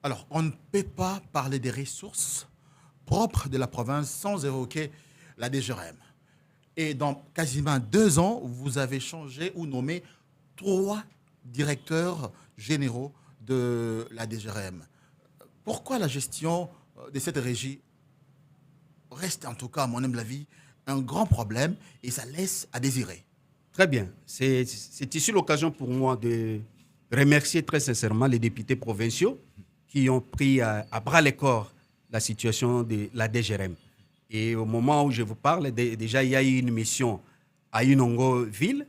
Alors, on ne peut pas parler des ressources propres de la province sans évoquer la DGRM. Et dans quasiment 2 ans, vous avez changé ou nommé 3 directeurs généraux de la DGRM. Pourquoi la gestion de cette régie reste, en tout cas, à mon humble avis, un grand problème et ça laisse à désirer? Très bien. C'est ici l'occasion pour moi de remercier très sincèrement les députés provinciaux qui ont pris à bras le corps la situation de la DGRM. Et au moment où je vous parle, déjà, il y a eu une mission à Inongo ville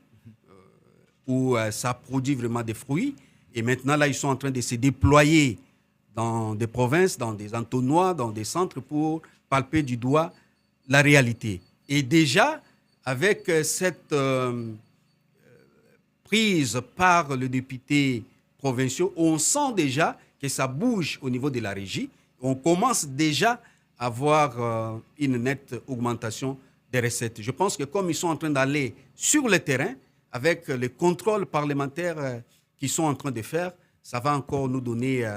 où ça produit vraiment des fruits. Et maintenant, là, ils sont en train de se déployer dans des provinces, dans des entonnoirs, dans des centres pour palper du doigt la réalité. Et déjà, avec cette prise par le député provincial, on sent déjà que ça bouge au niveau de la régie. On commence déjà à voir une nette augmentation des recettes. Je pense que comme ils sont en train d'aller sur le terrain, avec les contrôles parlementaires qu'ils sont en train de faire, ça va encore nous donner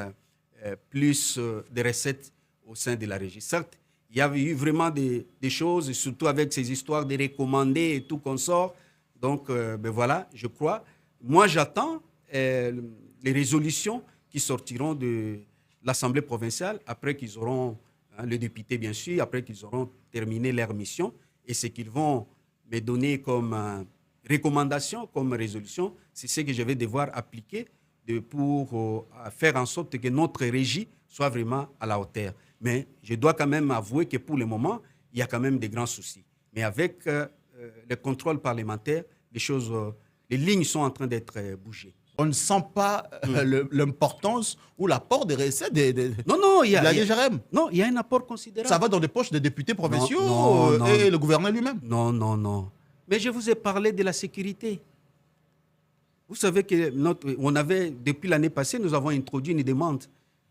plus de recettes au sein de la régie. Certes, il y a eu vraiment des choses, surtout avec ces histoires de recommandés et tout qu'on sort. Donc, ben voilà, je crois. Moi, j'attends les résolutions qui sortiront de l'Assemblée provinciale après qu'ils auront, le député bien sûr, après qu'ils auront terminé leur mission. Et ce qu'ils vont me donner comme recommandation, comme résolution, c'est ce que je vais devoir appliquer pour faire en sorte que notre régie soit vraiment à la hauteur. Mais je dois quand même avouer que pour le moment, il y a quand même des grands soucis. Mais avec le contrôle parlementaire, les lignes sont en train d'être bougées. On ne sent pas l'importance ou l'apport des recettes Non, non, de la DGRM. Non, il y a un apport considérable. Ça va dans les poches des députés provinciaux Non, et le gouverneur lui-même. Non, non, non. Mais je vous ai parlé de la sécurité. Vous savez que depuis l'année passée, nous avons introduit une demande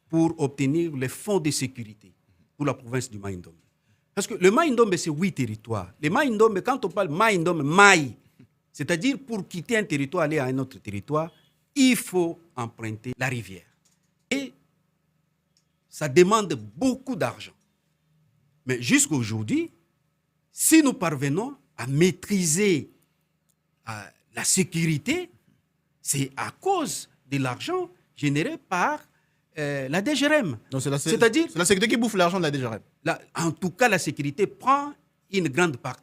pour obtenir les fonds de sécurité pour la province du Maïndombe. Parce que le Maïndombe, c'est 8 territoires. Le Maïndombe, quand on parle Maïndombe, Maï, c'est-à-dire pour quitter un territoire, aller à un autre territoire, il faut emprunter la rivière. Et ça demande beaucoup d'argent. Mais jusqu'à aujourd'hui, si nous parvenons à maîtriser la sécurité, c'est à cause de l'argent généré par la DGRM. C'est-à-dire c'est la sécurité qui bouffe l'argent de la DGRM. En tout cas, la sécurité prend une grande partie.